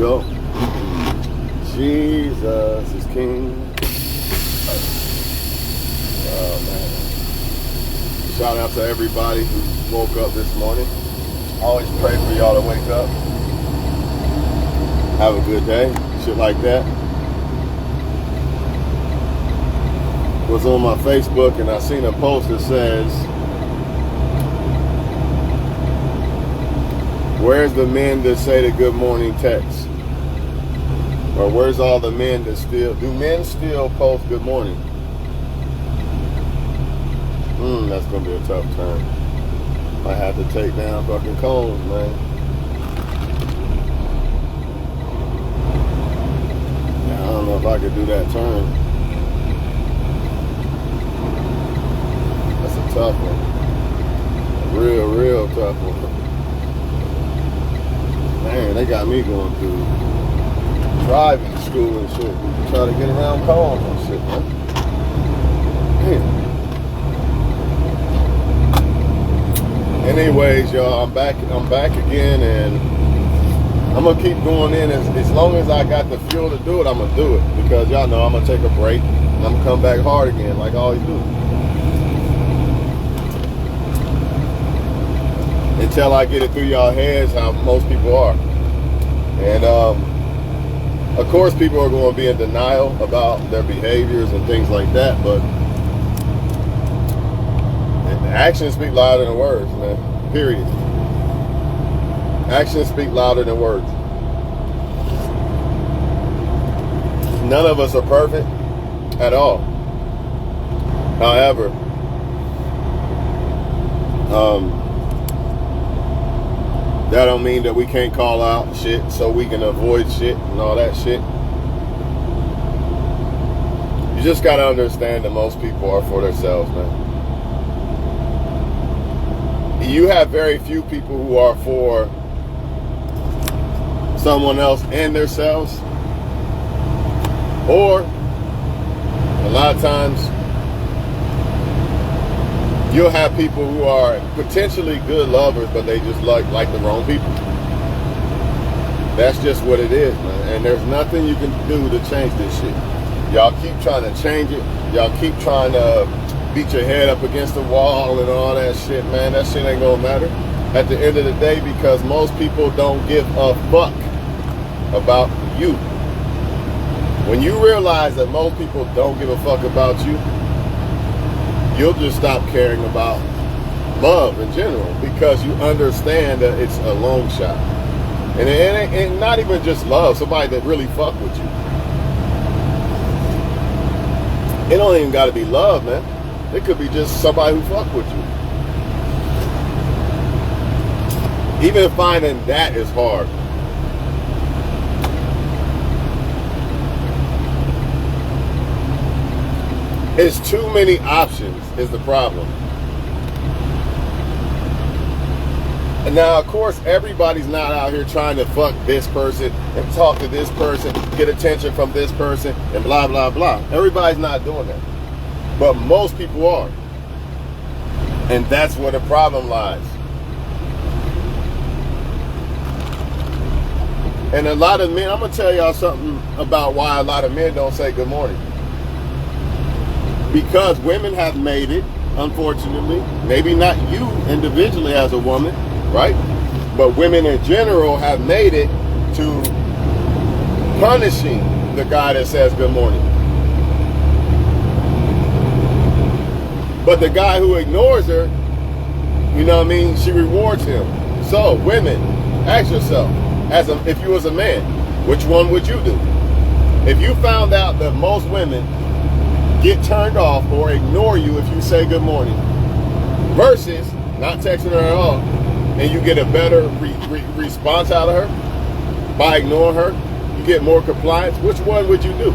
go. Jesus is King. Oh, man. Shout out to everybody who woke up this morning. Always pray for y'all to wake up. Have a good day. Shit like that. Was on my Facebook and I seen a post that says, where's the men that say the good morning text? Or where's all the men that do men still post good morning? That's gonna be a tough turn. I have to take down fucking cones, man. Yeah, I don't know if I could do that turn. That's a tough one. A real tough one. Man, they got me going through driving school and shit. Try to get around cones and shit, man. Man. Anyways, y'all, I'm back again, and I'm gonna keep going in as long as I got the fuel to do it. I'm gonna do it because y'all know I'm gonna take a break and I'm gonna come back hard again like I always do until I get it through y'all heads how most people are. And of course people are going to be in denial about their behaviors and things like that, but actions speak louder than words, man. Period. Actions speak louder than words. None of us are perfect at all. However, that don't mean that we can't call out shit so we can avoid shit and all that shit. You just gotta understand that most people are for themselves, man. You have very few people who are for someone else and themselves. Or a lot of times you'll have people who are potentially good lovers, but they just like the wrong people. That's just what it is, man. And there's nothing you can do to change this shit. Y'all keep trying to change it. Y'all keep trying to beat your head up against the wall and all that shit, man. That shit ain't gonna matter at the end of the day, because most people don't give a fuck about you. When you realize that most people don't give a fuck about you, you'll just stop caring about love in general, because you understand that it's a long shot. And it ain't not even just love, somebody that really fuck with you. It don't even gotta be love, man. It could be just somebody who fuck with you. Even finding that is hard. It's too many options is the problem. And now, of course, everybody's not out here trying to fuck this person and talk to this person, get attention from this person, and blah, blah, blah. Everybody's not doing that. But most people are. And that's where the problem lies. And a lot of men, I'm going to tell y'all something about why a lot of men don't say good morning. Because women have made it, unfortunately, maybe not you individually as a woman, right? But women in general have made it to punishing the guy that says good morning. But the guy who ignores her, you know what I mean, she rewards him. So, women, ask yourself, if you was a man, which one would you do? If you found out that most women get turned off or ignore you if you say good morning, versus not texting her at all, and you get a better response out of her by ignoring her, you get more compliance, which one would you do?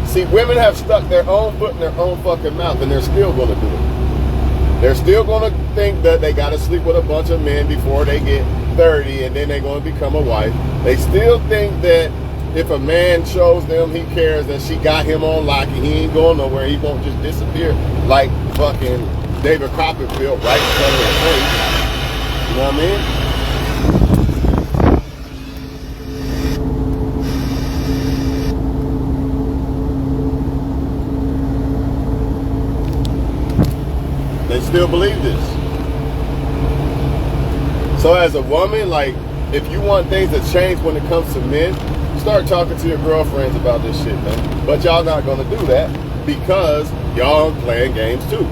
See, women have stuck their own foot in their own fucking mouth, and they're still going to do it. They're still going to think that they got to sleep with a bunch of men before they get 30, and then they're going to become a wife. They still think that if a man shows them he cares, that she got him on lock and he ain't going nowhere, he won't just disappear like fucking David Copperfield right in front of their face. You know what I mean? still believe this. So as a woman, like, if you want things to change when it comes to men, start talking to your girlfriends about this shit, man. But y'all not gonna do that because y'all playing games too.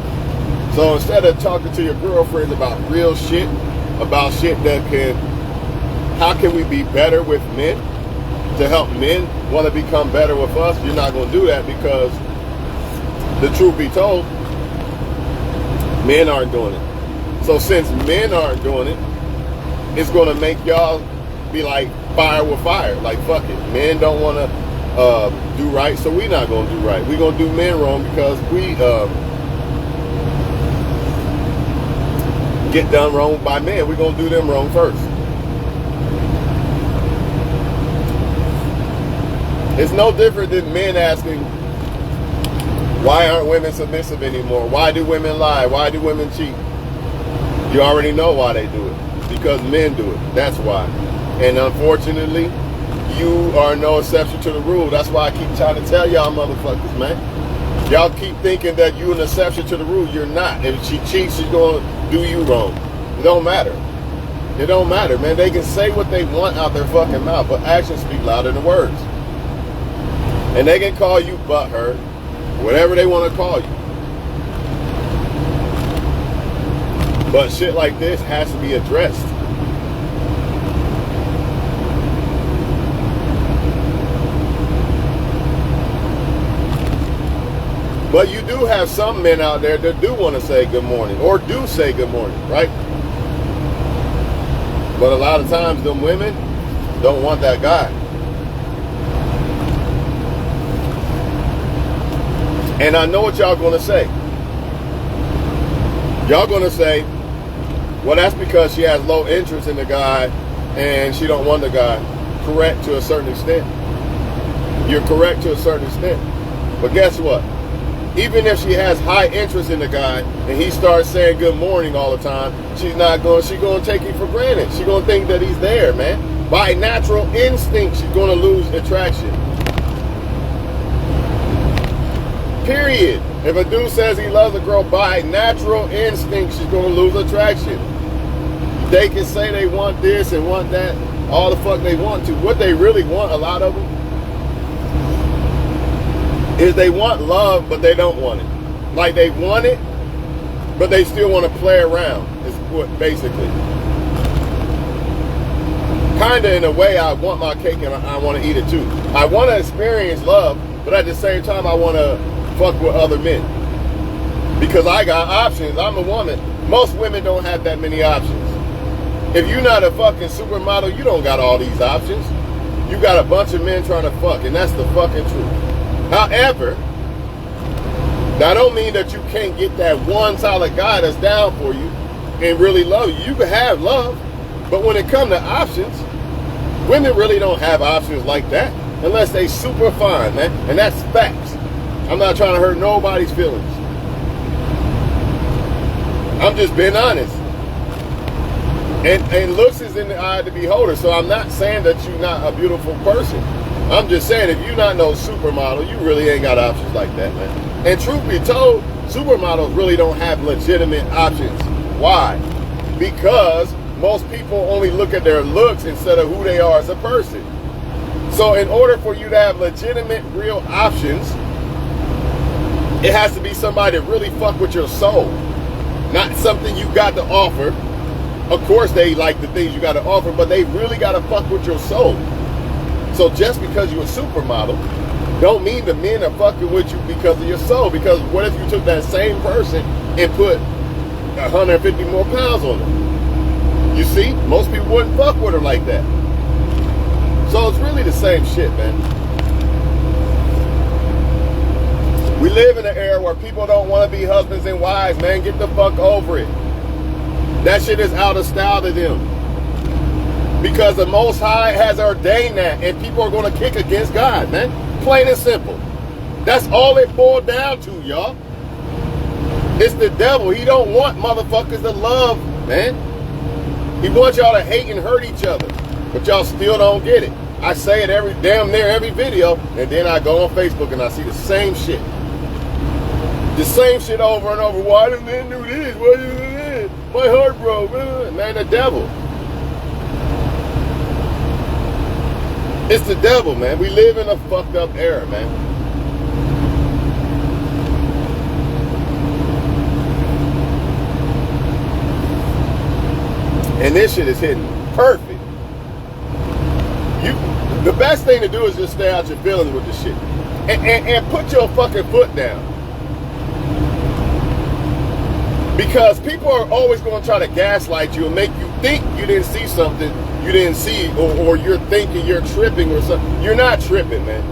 So instead of talking to your girlfriends about real shit, about shit that how can we be better with men, to help men want to become better with us, you're not gonna do that because the truth be told, men aren't doing it. So since men aren't doing it, it's gonna make y'all be like fire with fire. Like, fuck it. Men don't want to do right, so we're not going to do right. We're going to do men wrong because we get done wrong by men. We're going to do them wrong first. It's no different than men asking, why aren't women submissive anymore? Why do women lie? Why do women cheat? You already know why they do it. Because men do it. That's why. And unfortunately, you are no exception to the rule. That's why I keep trying to tell y'all motherfuckers, man. Y'all keep thinking that you're an exception to the rule. You're not. If she cheats, she's going to do you wrong. It don't matter. It don't matter, man. They can say what they want out their fucking mouth, but actions speak louder than words. And they can call you butthurt, whatever they want to call you. But shit like this has to be addressed. But you do have some men out there that do want to say good morning, or do say good morning, right? But a lot of times them women don't want that guy. And I know what y'all gonna say. Y'all gonna say, well, that's because she has low interest in the guy and she don't want the guy. Correct to a certain extent. You're correct to a certain extent. But guess what? Even if she has high interest in the guy and he starts saying good morning all the time, she's gonna take you for granted. She's gonna think that he's there, man. By natural instinct, she's gonna lose attraction. Period. If a dude says he loves a girl, by natural instinct, she's gonna lose attraction. They can say they want this and want that, all the fuck they want to. What they really want, a lot of them, is they want love, but they don't want it. Like, they want it, but they still want to play around, is what basically. Kinda in a way, I want my cake and I want to eat it too. I want to experience love, but at the same time, I want to fuck with other men. Because I got options. I'm a woman. Most women don't have that many options. If you're not a fucking supermodel, you don't got all these options. You got a bunch of men trying to fuck, and that's the fucking truth. However, that don't mean that you can't get that one solid guy that's down for you and really love you. You can have love, but when it comes to options, women really don't have options like that unless they super fine, man. And that's facts. I'm not trying to hurt nobody's feelings. I'm just being honest. And looks is in the eye of the beholder, so I'm not saying that you're not a beautiful person. I'm just saying, if you're not no supermodel, you really ain't got options like that, man. And truth be told, supermodels really don't have legitimate options. Why? Because most people only look at their looks instead of who they are as a person. So in order for you to have legitimate, real options, it has to be somebody that really fuck with your soul. Not something you got to offer. Of course they like the things you got to offer, but they really got to fuck with your soul. So just because you're a supermodel, don't mean the men are fucking with you because of your soul. Because what if you took that same person and put 150 more pounds on them? You see, most people wouldn't fuck with her like that. So it's really the same shit, man. We live in an era where people don't want to be husbands and wives, man. Get the fuck over it. That shit is out of style to them. Because the Most High has ordained that, and people are going to kick against God, man. Plain and simple. That's all it boiled down to, y'all. It's the devil. He don't want motherfuckers to love, man. He wants y'all to hate and hurt each other. But y'all still don't get it. I say it damn near every video, and then I go on Facebook and I see the same shit. The same shit over and over. Why did men do this? Why did they do this? My heart broke. Man, the devil. It's the devil, man. We live in a fucked up era, man. And this shit is hitting perfect. The best thing to do is just stay out your feelings with this shit. And put your fucking foot down. Because people are always going to try to gaslight you and make you think you didn't see something you didn't see, or you're thinking you're tripping or something. You're not tripping, man.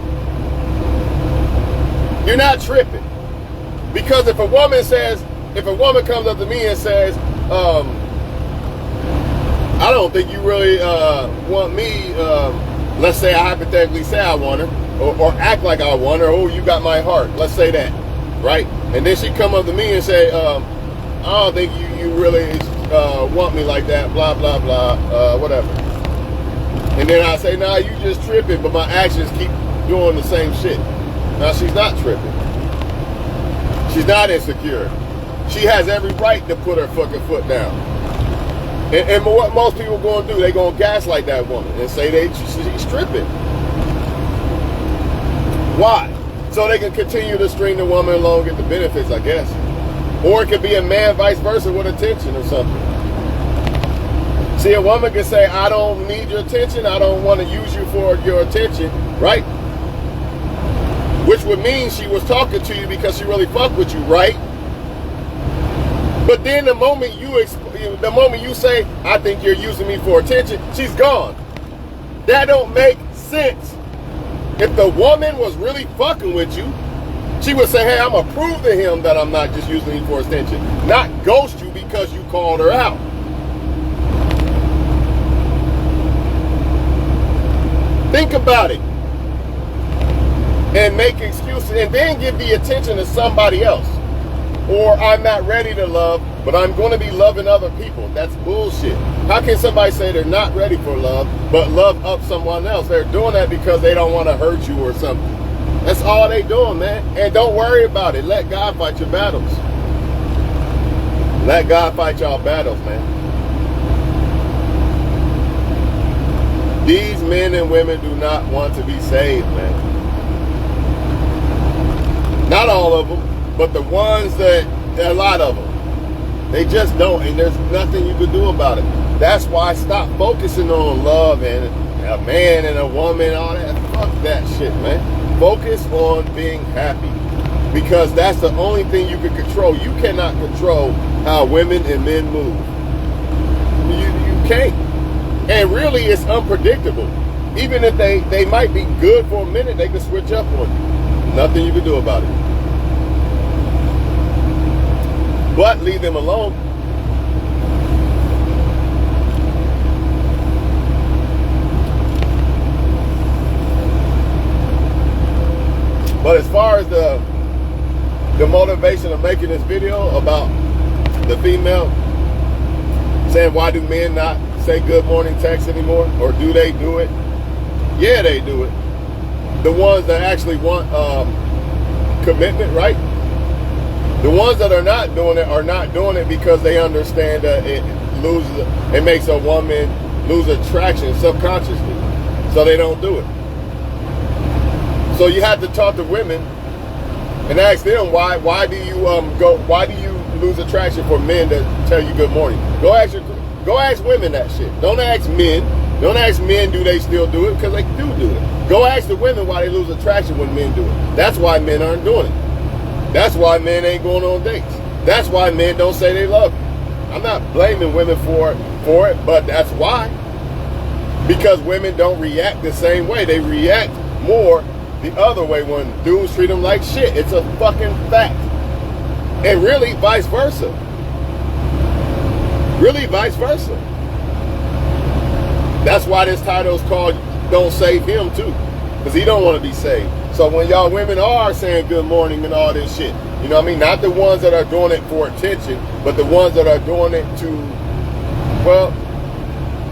You're not tripping. Because if a woman comes up to me and says, I don't think you really want me, let's say I hypothetically say I want her, or act like I want her, oh, you got my heart, let's say that, right? And then she come up to me and say, I don't think you really want me like that, blah, blah, blah, whatever. And then I say, nah, you just tripping, but my actions keep doing the same shit. Now, she's not tripping. She's not insecure. She has every right to put her fucking foot down. And what most people going to do, they going to gaslight that woman and say she's tripping. Why? So they can continue to string the woman along and get the benefits, I guess. Or it could be a man vice versa with attention or something. See, a woman can say, I don't need your attention. I don't want to use you for your attention, right? Which would mean she was talking to you because she really fucked with you, right? But then the moment you say, I think you're using me for attention, she's gone. That don't make sense. If the woman was really fucking with you, she would say, hey, I'm going to prove to him that I'm not just using you for attention. Not ghost you because you called her out. Think about it. And make excuses and then give the attention to somebody else. Or I'm not ready to love, but I'm going to be loving other people. That's bullshit. How can somebody say they're not ready for love, but love up someone else? They're doing that because they don't want to hurt you or something. That's all they doing, man. And don't worry about it. Let God fight your battles. Let God fight y'all battles, man. These men and women do not want to be saved, man. Not all of them, but the ones a lot of them, they just don't, and there's nothing you can do about it. That's why I stop focusing on love and a man and a woman, all that. Fuck that shit, man. Focus on being happy, because that's the only thing you can control. You cannot control how women and men move. You can't. And really, it's unpredictable. Even if they might be good for a minute, they can switch up on you. Nothing you can do about it. But leave them alone. But as far as the motivation of making this video about the female saying, why do men not say good morning text anymore? Or do they do it? Yeah, they do it. The ones that actually want commitment, right? The ones that are not doing it because they understand that it makes a woman lose attraction subconsciously. So they don't do it. So you have to talk to women and ask them why do you lose attraction for men to tell you good morning? Go ask women that shit. Don't ask men. Don't ask men do they still do it, because they do it. Go ask the women why they lose attraction when men do it. That's why men aren't doing it. That's why men ain't going on dates. That's why men don't say they love you. I'm not blaming women for it, but that's why. Because women don't react the same way. They react more the other way when dudes treat them like shit. It's a fucking fact. And really vice versa. Really vice versa. That's why this title is called Don't Save Him too. Because he don't want to be saved. So when y'all women are saying good morning and all this shit, you know what I mean? Not the ones that are doing it for attention, but the ones that are doing it to, well,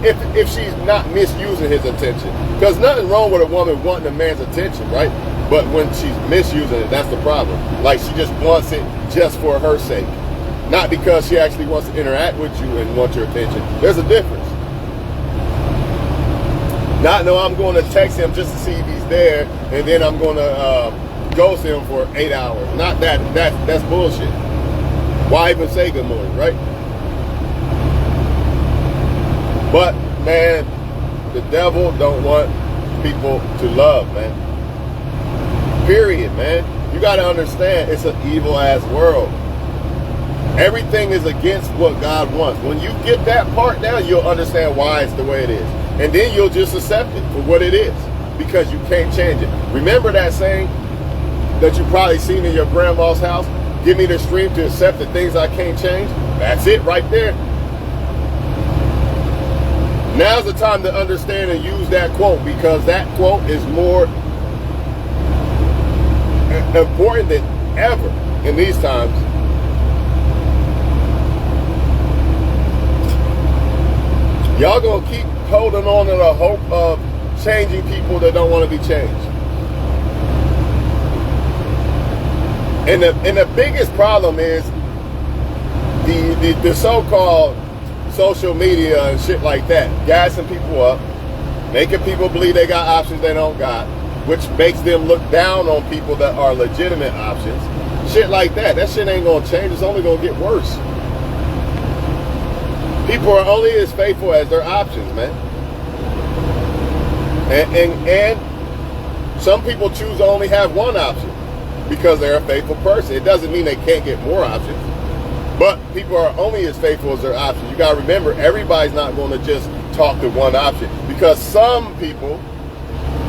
if she's not misusing his attention. Because nothing wrong with a woman wanting a man's attention, right? But when she's misusing it, that's the problem. Like she just wants it just for her sake. Not because she actually wants to interact with you and want your attention. There's a difference. Not, no, I'm going to text him just to see if he's there, and then I'm going to ghost him for 8 hours. Not that. That's bullshit. Why even say good morning, right? But, man, the devil don't want people to love, man. Period, man. You got to understand, it's an evil-ass world. Everything is against what God wants. When you get that part down, you'll understand why it's the way it is. And then you'll just accept it for what it is, because you can't change it. Remember that saying that you probably seen in your grandma's house? Give me the strength to accept the things I can't change. That's it right there. Now's the time to understand and use that quote, because that quote is more important than ever in these times. Y'all gonna keep holding on to the hope of changing people that don't want to be changed. And the biggest problem is the so-called social media and shit like that, gassing people up, making people believe they got options they don't got, which makes them look down on people that are legitimate options. Shit like that. That shit ain't gonna change. It's only gonna get worse. People are only as faithful as their options, man. And some people choose to only have one option because they're a faithful person. It doesn't mean they can't get more options. But people are only as faithful as their options. You got to remember, everybody's not going to just talk to one option, because some people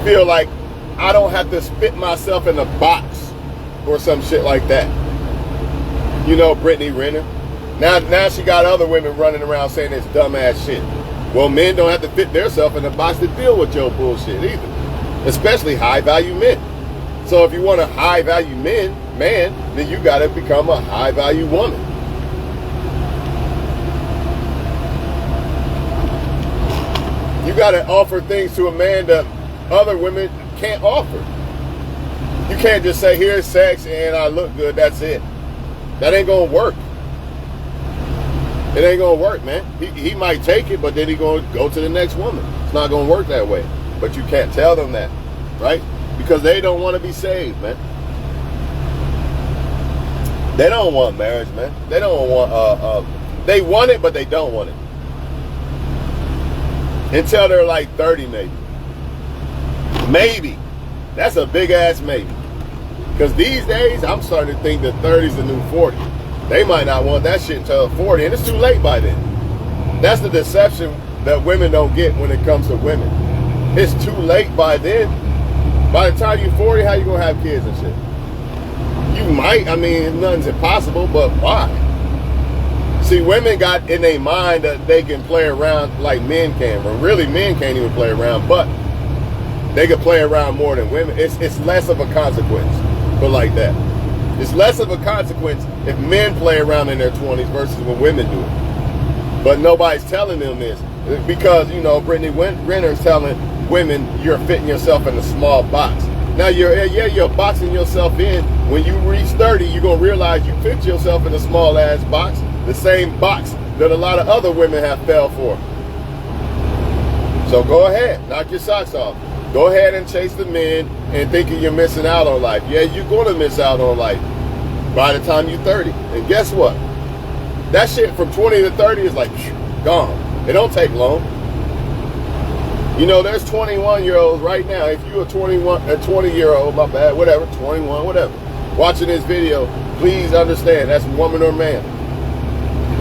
feel like I don't have to spit myself in a box or some shit like that. You know, Brittany Renner. Now she got other women running around saying this dumbass shit. Well, men don't have to fit themselves in a box to deal with your bullshit either. Especially high-value men. So if you want a high-value man, then you got to become a high-value woman. You got to offer things to a man that other women can't offer. You can't just say, here's sex and I look good, that's it. That ain't going to work. It ain't gonna work, man. He might take it, but then he gonna go to the next woman. It's not gonna work that way. But you can't tell them that, right? Because they don't want to be saved, man. They don't want marriage, man. They don't want they want it, but they don't want it. Until they're like 30, maybe. Maybe. That's a big ass maybe. Because these days, I'm starting to think that 30's the new 40. They might not want that shit until 40, and it's too late by then. That's the deception that women don't get when it comes to women. It's too late by then. By the time you're 40, how you gonna have kids and shit? You might, I mean, nothing's impossible, but why? See, women got in their mind that they can play around like men can, but really men can't even play around, but they can play around more than women. It's less of a consequence, but like that. It's less of a consequence if men play around in their 20s versus when women do it. But nobody's telling them this. Because, you know, Brittany Renner is telling women you're fitting yourself in a small box. Now, you're boxing yourself in. When you reach 30, you're going to realize you fit yourself in a small-ass box. The same box that a lot of other women have fell for. So go ahead. Knock your socks off. Go ahead and chase the men and thinking you're missing out on life. Yeah, you're going to miss out on life by the time you're 30. And guess what? That shit from 20 to 30 is like gone. It don't take long. You know, there's 21-year-olds right now. If you're a 20-year-old, my bad, whatever, 21, whatever, watching this video, please understand, that's woman or man,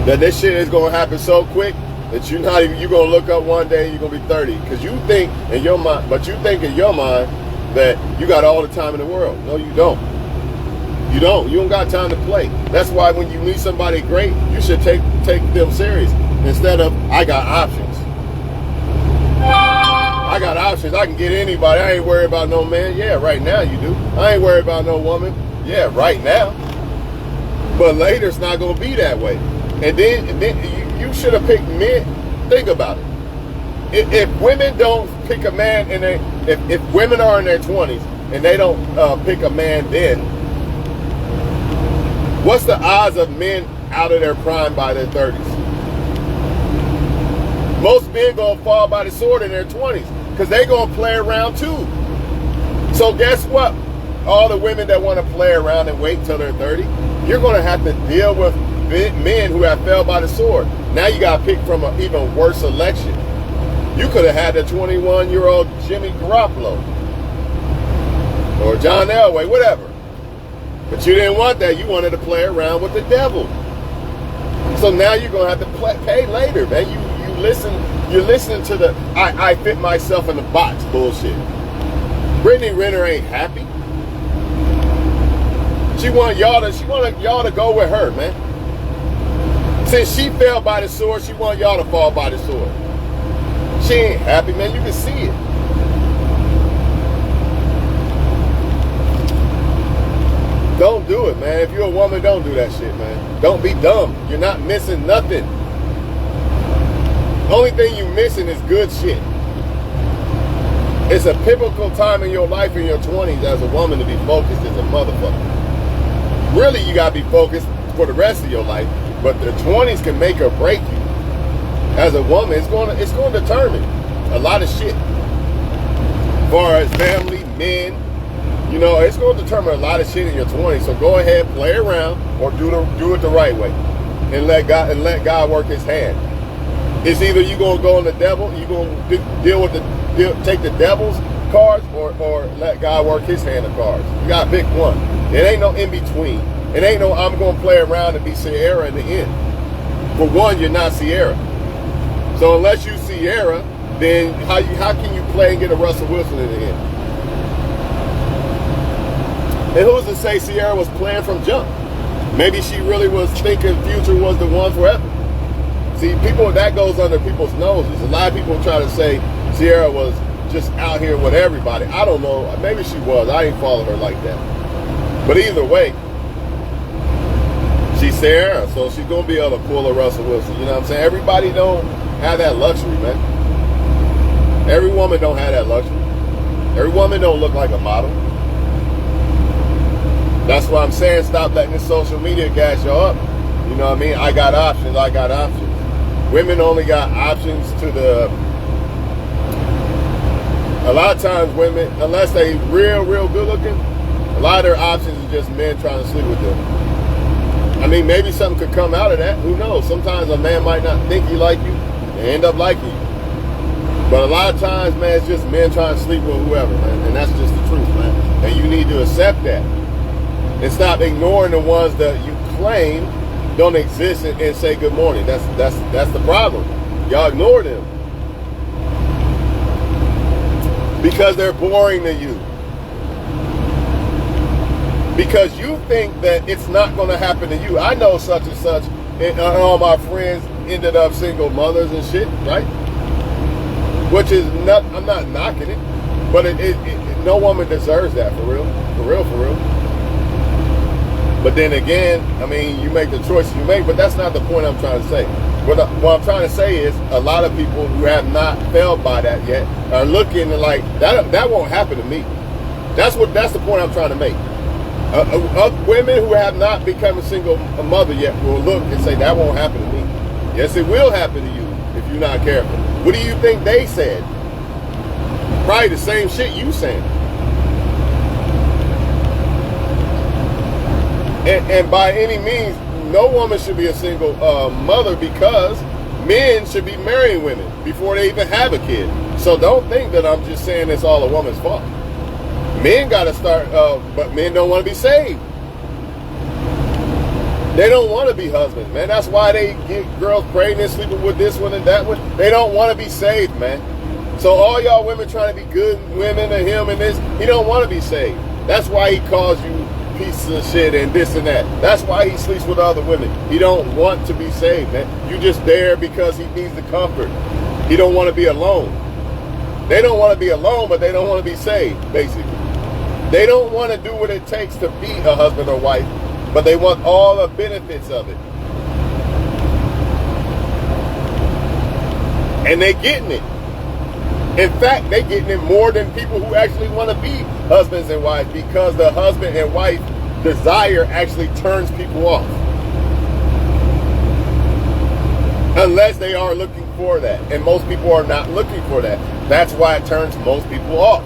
that this shit is going to happen so quick that you're going to look up one day and you're going to be 30. Because you think in your mind, that you got all the time in the world. No, you don't. You don't. You don't got time to play. That's why when you meet somebody great, you should take them serious. Instead of, I got options. I got options. I can get anybody. I ain't worried about no man. Yeah, right now you do. I ain't worried about no woman. Yeah, right now. But later it's not going to be that way. And then you should have picked men. Think about it. If women don't pick a man, if women are in their 20s and they don't pick a man then, What's the odds of men out of their prime by their 30s? Most men gonna fall by the sword in their 20s because they gonna play around too. So guess what? All the women that want to play around and wait till they're 30, you're gonna have to deal with men who have fell by the sword. Now you gotta pick from an even worse selection. You could have had the 21-year-old Jimmy Garoppolo or John Elway, whatever. But you didn't want that. You wanted to play around with the devil. So now you're gonna have to pay later, man. You're listening to the I fit myself in the box bullshit. Brittany Renner ain't happy. She want y'all to go with her, man. Since she fell by the sword, she want y'all to fall by the sword. She ain't happy, man. You can see it. Don't do it, man. If you're a woman, don't do that shit, man. Don't be dumb. You're not missing nothing. Only thing you're missing is good shit. It's a pivotal time in your life in your 20s as a woman to be focused as a motherfucker. Really, you gotta be focused for the rest of your life, but the 20s can make or break you. As a woman, it's going to determine a lot of shit. As far as family, men, you know, it's going to determine a lot of shit in your 20s. So go ahead, play around, or do it the right way, and let God work His hand. It's either you gonna go on the devil, you gonna take the devil's cards, or let God work His hand of cards. You gotta pick one. It ain't no in between. It ain't no I'm gonna play around and be Sierra in the end. For one, you're not Sierra. So unless you Sierra, then how can you play and get a Russell Wilson in the end? And who's to say Sierra was playing from jump? Maybe she really was thinking Future was the one forever. See, that goes under people's noses. A lot of people try to say Sierra was just out here with everybody. I don't know. Maybe she was. I didn't follow her like that. But either way, she's Sierra, so she's going to be able to pull a Russell Wilson. You know what I'm saying? Everybody don't have that luxury, man. Every woman don't have that luxury. Every woman don't look like a model. That's why I'm saying stop letting this social media gas you up. You know what I mean? I got options. Women only got options to a lot of times women, unless they real good looking, a lot of their options is just men trying to sleep with them. I mean, maybe something could come out of that. Who knows? Sometimes a man might not think he like you and end up liking you. But a lot of times, man, it's just men trying to sleep with whoever, man. And that's just the truth, man. And you need to accept that. And stop ignoring the ones that you claim don't exist and say good morning. That's the problem. Y'all ignore them. Because they're boring to you. Because you think that it's not going to happen to you. I know such and such, and all my friends ended up single mothers and shit, right? Which is not, I'm not knocking it, but no woman deserves that, for real. But then again, I mean, you make the choices you make, but that's not the point I'm trying to say. What I'm trying to say is a lot of people who have not fell by that yet are looking like, that won't happen to me. That's the point I'm trying to make. Women who have not become a single mother yet will look and say, that won't happen to me. Yes, it will happen to you if you're not careful. What do you think they said? Probably the same shit you saying. And by any means, no woman should be a single mother, because men should be marrying women before they even have a kid. So don't think that I'm just saying it's all a woman's fault. Men got to start, but men don't want to be saved. They don't want to be husbands, man. That's why they get girls pregnant, sleeping with this one and that one. They don't want to be saved, man. So all y'all women trying to be good women to him and this, he don't want to be saved. That's why he calls you pieces of shit and this and that. That's why he sleeps with other women. He don't want to be saved, man. You just there because he needs the comfort. He don't want to be alone. They don't want to be alone, but they don't want to be saved, basically. They don't want to do what it takes to be a husband or wife, but they want all the benefits of it. And they getting it. In fact, they getting it more than people who actually want to be husbands and wives, because the husband and wife desire actually turns people off. Unless they are looking for that. And most people are not looking for that. That's why it turns most people off.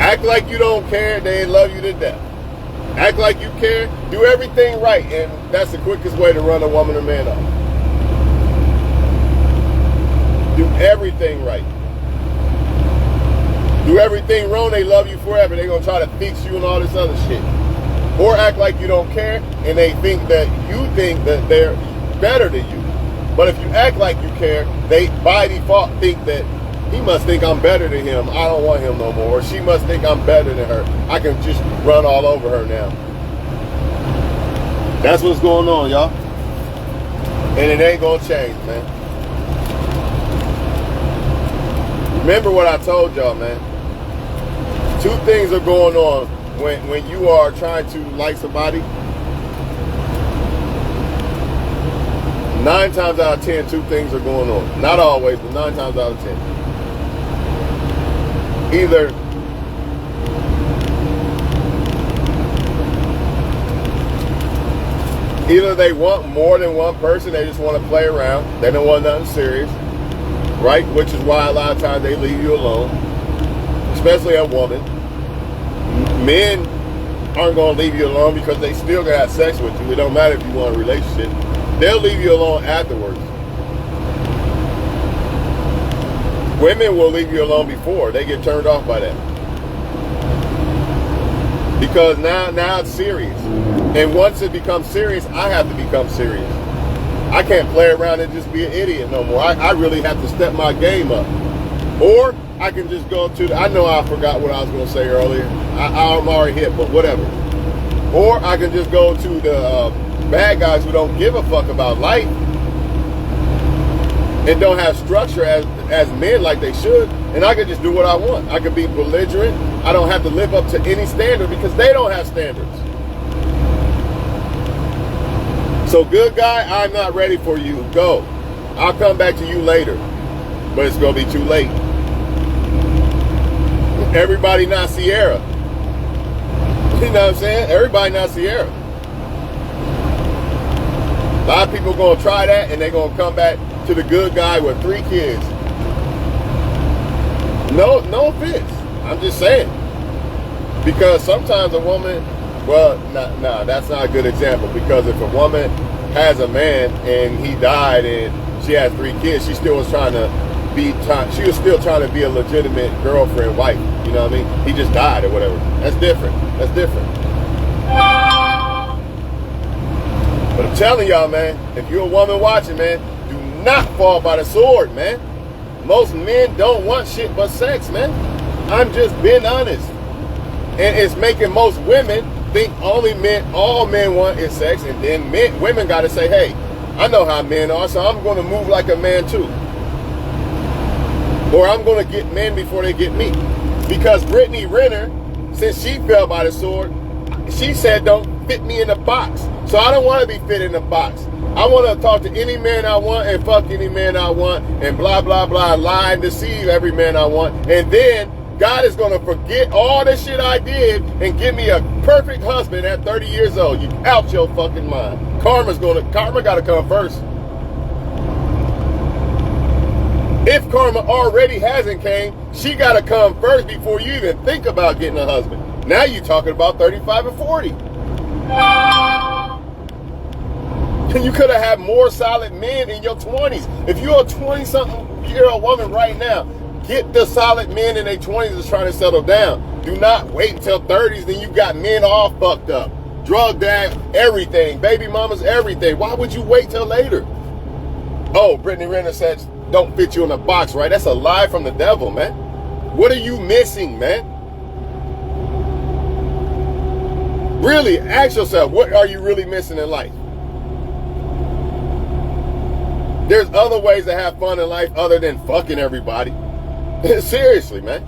Act like you don't care, they love you to death. Act like you care, do everything right, and that's the quickest way to run a woman or man off. Do everything right. Do everything wrong, they love you forever. They're going to try to fix you and all this other shit. Or act like you don't care, and they think that you think that they're better than you. But if you act like you care, they by default think that he must think I'm better than him. I don't want him no more. Or she must think I'm better than her. I can just run all over her now. That's what's going on, y'all. And it ain't going to change, man. Remember what I told y'all, man. Two things are going on when you are trying to like somebody. 9 times out of 10, two things are going on. Not always, but 9 times out of 10. Either they want more than one person, they just want to play around, they don't want nothing serious, right? Which is why a lot of times they leave you alone, especially a woman. Men aren't going to leave you alone because they still going to have sex with you. It don't matter if you want a relationship. They'll leave you alone afterwards. Women will leave you alone before they get turned off by that. Because now it's serious. And once it becomes serious, I have to become serious. I can't play around and just be an idiot no more. I really have to step my game up. Or I can just go to I know I forgot what I was going to say earlier. I'm already hit, but whatever. Or I can just go to the bad guys who don't give a fuck about life and don't have structure as men like they should, and I can just do what I want. I can be belligerent. I don't have to live up to any standard because they don't have standards. So good guy, I'm not ready for you. Go. I'll come back to you later, but it's going to be too late. Everybody not Sierra. You know what I'm saying? Everybody not Sierra. A lot of people are going to try that, and they're going to come back to the good guy with 3 kids. No offense. I'm just saying. Because sometimes a woman, well, no, that's not a good example. Because if a woman has a man and he died and she has 3 kids, she still was trying to be a legitimate girlfriend, wife. You know what I mean? He just died or whatever. That's different. That's different. But I'm telling y'all, man, if you're a woman watching, man, do not fall by the sword, man. Most men don't want shit but sex, man. I'm just being honest. And it's making most women think all men want is sex, and then women got to say, hey, I know how men are, so I'm going to move like a man too. Or I'm going to get men before they get me. Because Brittany Renner, since she fell by the sword, she said don't fit me in a box. So I don't want to be fit in a box. I want to talk to any man I want and fuck any man I want and blah, blah, blah, lie and deceive every man I want. And then God is going to forget all the shit I did and give me a perfect husband at 30 years old. You out your fucking mind. Karma got to come first. If karma already hasn't came, she got to come first before you even think about getting a husband. Now you're talking about 35 and 40. You could have had more solid men in your 20s. If you're a 20-something-year-old woman right now, get the solid men in their 20s that's trying to settle down. Do not wait until 30s, then you got men all fucked up. Drug dad, everything. Baby mamas, everything. Why would you wait till later? Oh, Brittany Renner said, don't fit you in a box, right? That's a lie from the devil, man. What are you missing, man? Really, ask yourself, what are you really missing in life? There's other ways to have fun in life other than fucking everybody. Seriously, man.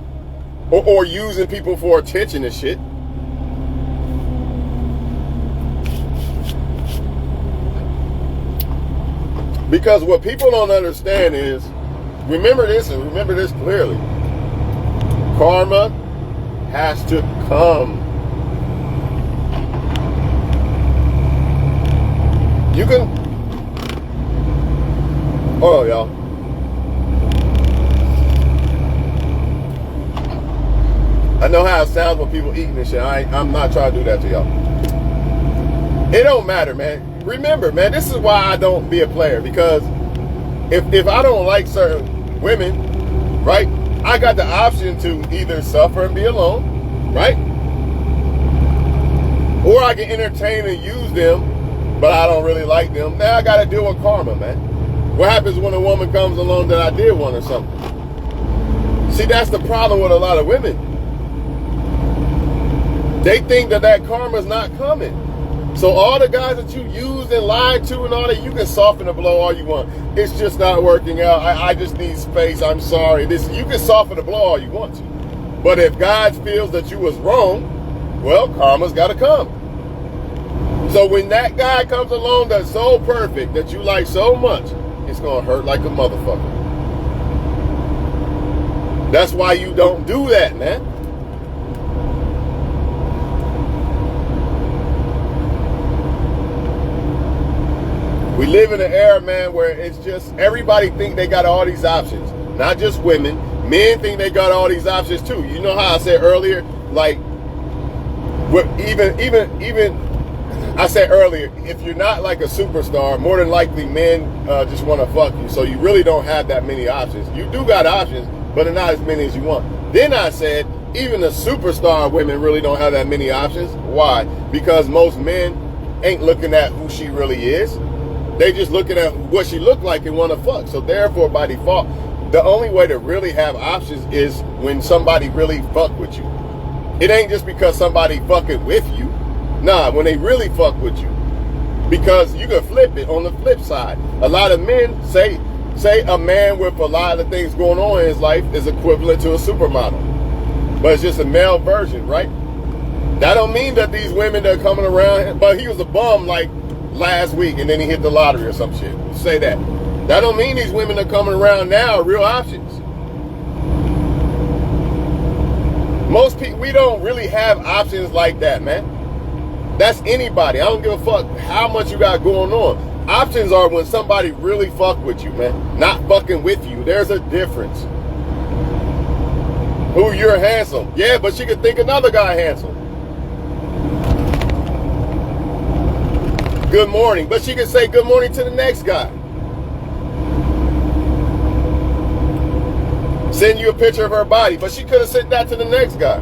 Or using people for attention and shit. Because what people don't understand is, remember this and remember this clearly. Karma has to come. You can, hold on, y'all. I know how it sounds when people eating this shit. I'm not trying to do that to y'all. It don't matter, man. Remember, man, this is why I don't be a player, because if I don't like certain women, right, I got the option to either suffer and be alone, right? Or I can entertain and use them, but I don't really like them. Now I got to deal with karma, man. What happens when a woman comes along that I did want or something? See, that's the problem with a lot of women. They think that karma's not coming. So all the guys that you used and lied to and all that, you can soften the blow all you want. It's just not working out. I just need space. I'm sorry. You can soften the blow all you want to. But if God feels that you was wrong, well, karma's got to come. So when that guy comes along that's so perfect, that you like so much, it's going to hurt like a motherfucker. That's why you don't do that, man. We live in an era, man, where it's just everybody think they got all these options. Not just women. Men think they got all these options too. You know how I said earlier, like, even I said earlier, if you're not like a superstar, more than likely men just want to fuck you. So you really don't have that many options. You do got options, but they're not as many as you want. Then I said, even the superstar women really don't have that many options. Why? Because most men ain't looking at who she really is. They just looking at what she look like and want to fuck. So therefore, by default, the only way to really have options is when somebody really fuck with you. It ain't just because somebody fucking with you. Nah, when they really fuck with you. Because you can flip it on the flip side. A lot of men say a man with a lot of things going on in his life is equivalent to a supermodel. But it's just a male version, right? That don't mean that these women that are coming around, but he was a bum like last week and then he hit the lottery or some shit. Say that. That don't mean these women that are coming around now are real options. Most people, we don't really have options like that, man. That's anybody. I don't give a fuck how much you got going on. Options are when somebody really fuck with you, man. Not fucking with you. There's a difference. Who, you're handsome. Yeah, but she could think another guy handsome. Good morning. But she could say good morning to the next guy. Send you a picture of her body, but she could have sent that to the next guy.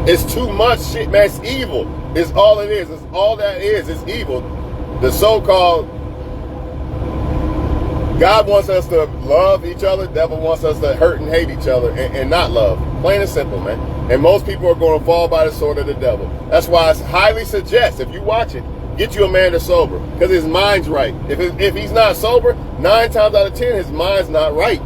It's too much shit, man. It's evil. It's all it is. It's all that is. It's evil. The so-called God wants us to love each other. Devil wants us to hurt and hate each other and not love. Plain and simple, man. And most people are going to fall by the sword of the devil. That's why I highly suggest, if you watch it, get you a man that's sober. Because his mind's right. If he's not sober, 9 times out of 10, his mind's not right.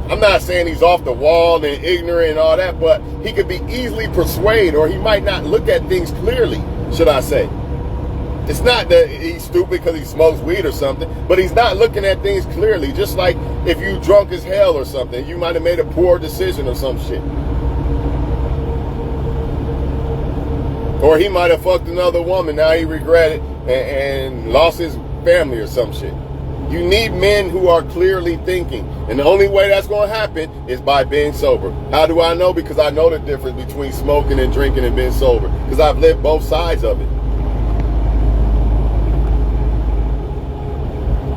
I'm not saying he's off the wall and ignorant and all that, but he could be easily persuaded, or he might not look at things clearly, should I say. It's not that he's stupid because he smokes weed or something, but he's not looking at things clearly. Just like if you drunk as hell or something, you might have made a poor decision or some shit. Or he might have fucked another woman, now he regretted and lost his family or some shit. You need men who are clearly thinking. And the only way that's going to happen is by being sober. How do I know? Because I know the difference between smoking and drinking and being sober. Because I've lived both sides of it.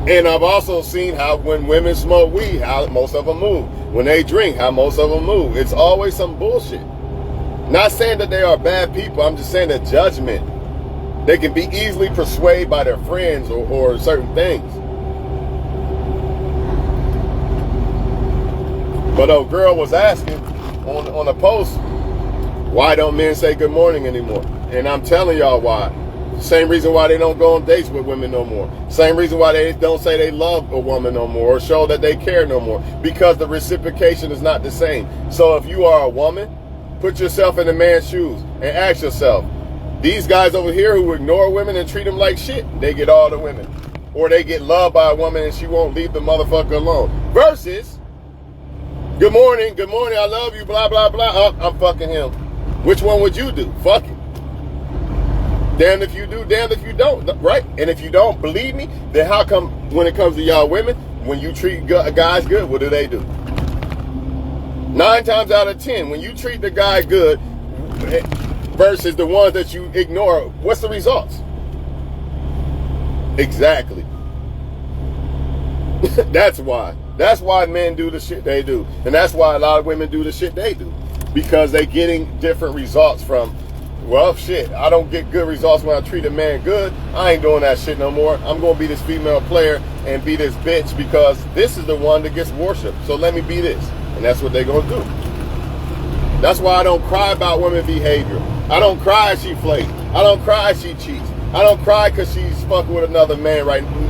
And I've also seen how when women smoke weed, how most of them move. When they drink, how most of them move. It's always some bullshit. Not saying that they are bad people. I'm just saying that judgment. They can be easily persuaded by their friends or certain things. But a girl was asking on a post, why don't men say good morning anymore? And I'm telling y'all why. Same reason why they don't go on dates with women no more. Same reason why they don't say they love a woman no more or show that they care no more. Because the reciprocation is not the same. So if you are a woman, put yourself in a man's shoes and ask yourself, these guys over here who ignore women and treat them like shit, they get all the women. or they get loved by a woman and she won't leave the motherfucker alone. Versus, good morning, I love you, blah, blah, blah. Oh, I'm fucking him. Which one would you do? Fuck it. Damned if you do, damned if you don't, right? And if you don't believe me, then how come when it comes to y'all women, when you treat guys good, what do? 9 times out of 10, when you treat the guy good versus the ones that you ignore, what's the results? Exactly. That's why. That's why men do the shit they do. And that's why a lot of women do the shit they do. Because they getting different results from, well, shit, I don't get good results when I treat a man good. I ain't doing that shit no more. I'm going to be this female player and be this bitch because this is the one that gets worshipped. So let me be this. And that's what they're going to do. That's why I don't cry about women's behavior. I don't cry if she flakes. I don't cry if she cheats. I don't cry because she's fucking with another man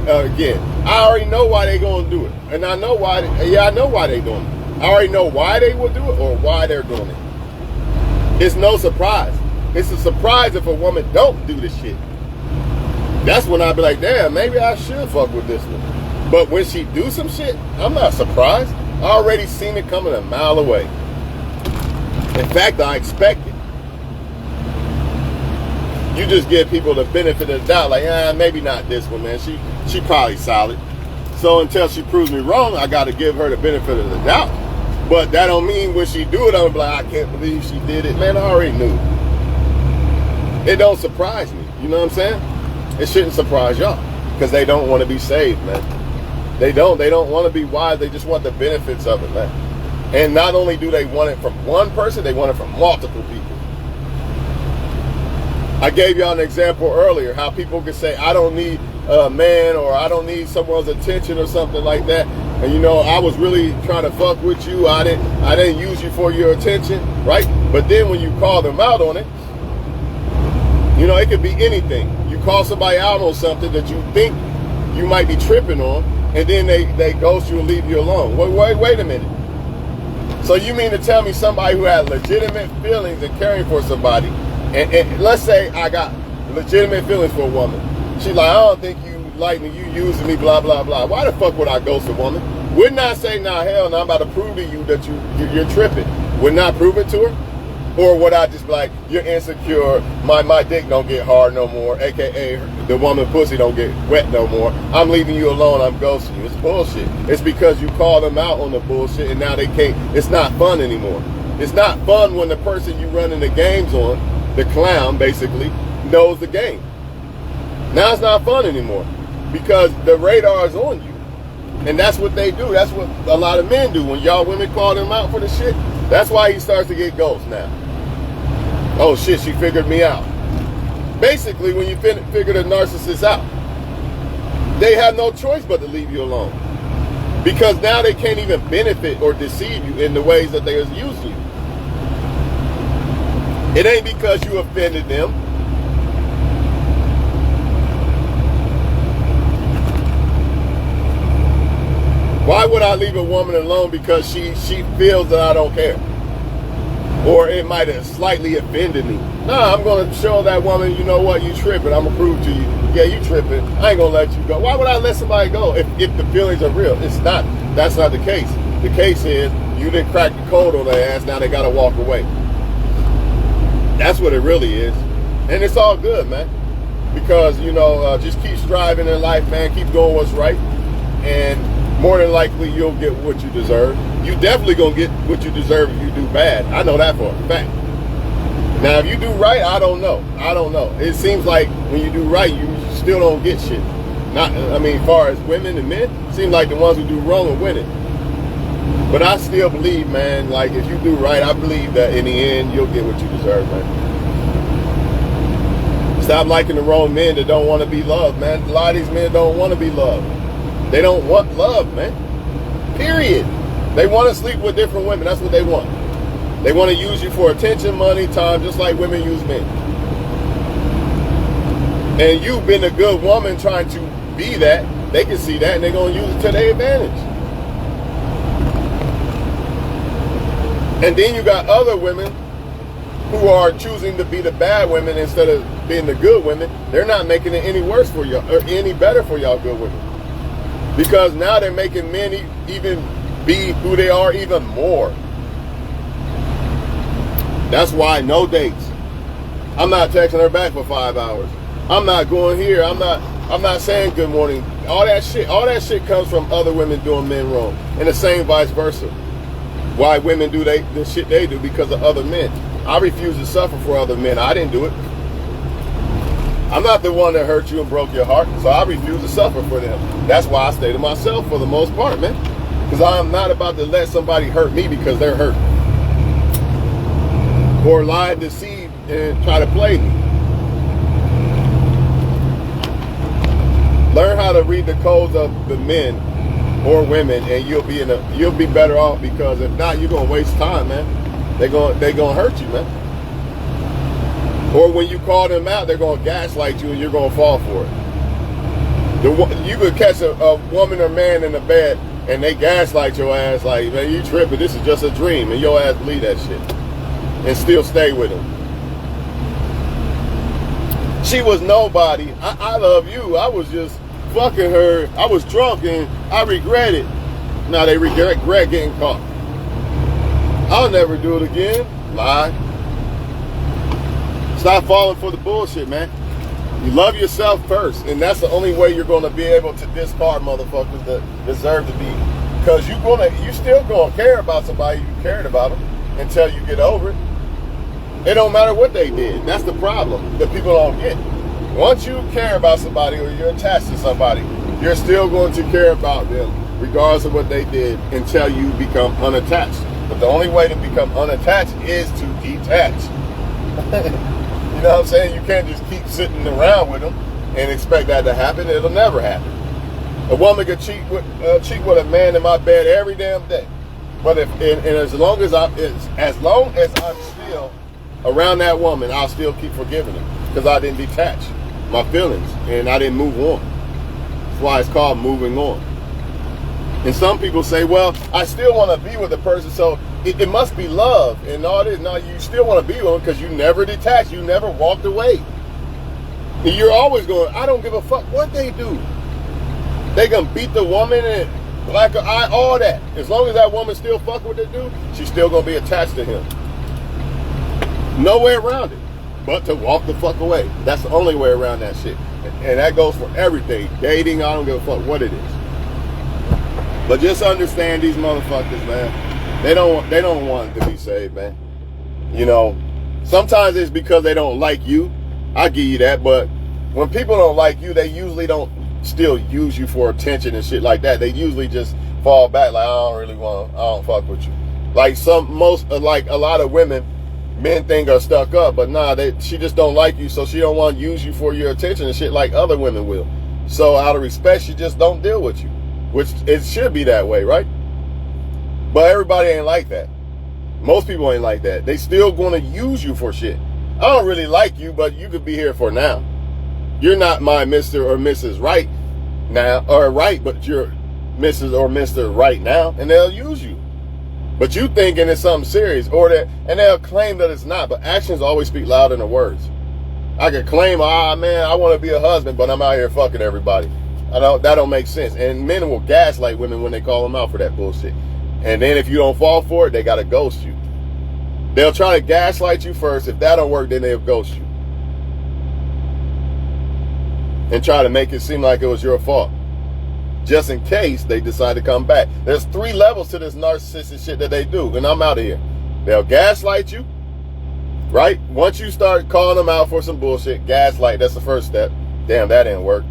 again. I already know why they going to do it. And I know why. I know why they doing it. I already know why they will do it or why they're doing it. It's no surprise. It's a surprise if a woman don't do the shit. That's when I'd be like, damn, maybe I should fuck with this one. But when she do some shit, I'm not surprised. I already seen it coming a mile away. In fact, I expect it. You just give people the benefit of the doubt, like, maybe not this one, man. She probably solid. So until she proves me wrong, I got to give her the benefit of the doubt. But that don't mean when she do it, I'm like, I can't believe she did it. Man, I already knew. It don't surprise me. You know what I'm saying? It shouldn't surprise y'all because they don't want to be saved, man. They don't want to be wise. They just want the benefits of it, man. And not only do they want it from one person, they want it from multiple people. I gave y'all an example earlier how people can say, I don't need a man or I don't need someone's attention or something like that. And you know, I was really trying to fuck with you. I didn't use you for your attention, right? But then when you call them out on it, you know, it could be anything. You call somebody out on something that you think you might be tripping on, and then they ghost you and leave you alone. Wait a minute. So you mean to tell me somebody who had legitimate feelings and caring for somebody, and let's say I got legitimate feelings for a woman. She's like, I don't think you like me, you using me, blah, blah, blah. Why the fuck would I ghost a woman? Wouldn't I say, nah, hell no, I'm about to prove to you that you're tripping? Wouldn't I prove it to her? Or would I just be like, you're insecure, my dick don't get hard no more, aka the woman pussy don't get wet no more, I'm leaving you alone, I'm ghosting you. It's bullshit. It's because you call them out on the bullshit and now they can't, it's not fun anymore. It's not fun when the person you running the games on, the clown basically, knows the game. Now it's not fun anymore because the radar is on you. And that's what they do. That's what a lot of men do. When y'all women call them out for the shit, that's why he starts to get ghosts now. Oh shit, she figured me out. Basically, when you figure the narcissist out, they have no choice but to leave you alone. Because now they can't even benefit or deceive you in the ways that they are using you. It ain't because you offended them. Why would I leave a woman alone because she feels that I don't care? Or it might have slightly offended me. Nah, I'm going to show that woman, you know what, you tripping. I'm going to prove to you, yeah, you tripping. I ain't going to let you go. Why would I let somebody go if the feelings are real? It's not. That's not the case. The case is you didn't crack the code on their ass, now they got to walk away. That's what it really is. And it's all good, man. Because, you know, just keep striving in life, man. Keep doing what's right. And more than likely, you'll get what you deserve. You definitely gonna get what you deserve if you do bad. I know that for a fact. Now, if you do right, I don't know. It seems like when you do right, you still don't get shit. As far as women and men, it seems like the ones who do wrong are winning. But I still believe, man, like if you do right, I believe that in the end, you'll get what you deserve, man. Stop liking the wrong men that don't want to be loved, man. A lot of these men don't want to be loved. They don't want love, man. Period. They want to sleep with different women. That's what they want. They want to use you for attention, money, time, just like women use men. And you've been a good woman trying to be that. They can see that and they're going to use it to their advantage. And then you got other women who are choosing to be the bad women instead of being the good women, they're not making it any worse for y'all or any better for y'all good women. Because now they're making men even be who they are even more. That's why no dates. I'm not texting her back for 5 hours. I'm not going here. I'm not saying good morning. All that shit comes from other women doing men wrong. And the same vice versa. Why women do the shit they do because of other men. I refuse to suffer for other men. I didn't do it. I'm not the one that hurt you and broke your heart, so I refuse to suffer for them. That's why I stay to myself for the most part, man. Because I'm not about to let somebody hurt me because they're hurt. Or lie, deceive, and try to play me. Learn how to read the codes of the men or women, and you'll be better off. Because if not, you're gonna waste time, man. They gonna hurt you, man. Or when you call them out, they're gonna gaslight you, and you're gonna fall for it. You could catch a woman or man in the bed, and they gaslight your ass like, man, you tripping? This is just a dream, and your ass believe that shit, and still stay with them. She was nobody. I love you. I was just fucking her. I was drunk and I regret it. Now they regret getting caught. I'll never do it again. Lie. Stop falling for the bullshit, man. You love yourself first, and that's the only way you're gonna be able to discard motherfuckers that deserve to be. Because you still gonna care about somebody you cared about them until you get over it. It don't matter what they did. That's the problem that people don't get. Once you care about somebody or you're attached to somebody, you're still going to care about them regardless of what they did until you become unattached. But the only way to become unattached is to detach. You know what I'm saying? You can't just keep sitting around with them and expect that to happen. It'll never happen. A woman could cheat with a man in my bed every damn day. But as long as I'm still around that woman, I'll still keep forgiving her because I didn't detach my feelings and I didn't move on. That's why it's called moving on. And some people say, well, I still want to be with the person, so it must be love and all this. No, you still want to be with them because you never detached. You never walked away. And you're always going, I don't give a fuck what they do. They gonna beat the woman and black her eye, all that. As long as that woman still fucking with the dude, she's still gonna be attached to him. No way around it but to walk the fuck away. That's the only way around that shit. And that goes for everything. Dating, I don't give a fuck what it is. But just understand these motherfuckers, man. They don't want to be saved, man. You know, sometimes it's because they don't like you. I give you that, but when people don't like you, they usually don't still use you for attention and shit like that. They usually just fall back like, I don't fuck with you. Like a lot of women, men think are stuck up, but nah, she just don't like you, so she don't want to use you for your attention and shit like other women will. So out of respect, she just don't deal with you, which it should be that way, right? But everybody ain't like that. Most people ain't like that. They still going to use you for shit. I don't really like you, but you could be here for now. You're not my Mr. or Mrs. Right now, or right, but you're Mrs. or Mr. Right now, and they'll use you. But you thinking it's something serious, and they'll claim that it's not, but actions always speak louder than words. I could claim, man, I want to be a husband, but I'm out here fucking everybody. That don't make sense. And men will gaslight women when they call them out for that bullshit. And then if you don't fall for it, they gotta ghost you. They'll try to gaslight you first. If that don't work, then they'll ghost you. And try to make it seem like it was your fault. Just in case they decide to come back. There's 3 levels to this narcissistic shit that they do, and I'm out of here. They'll gaslight you, right? Once you start calling them out for some bullshit, gaslight, that's the first step. Damn, that didn't work.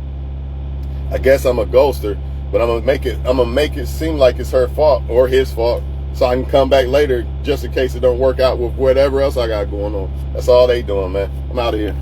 I guess I'm a ghoster, but I'm gonna make it seem like it's her fault or his fault, so I can come back later just in case it don't work out with whatever else I got going on. That's all they doing, man. I'm out of here.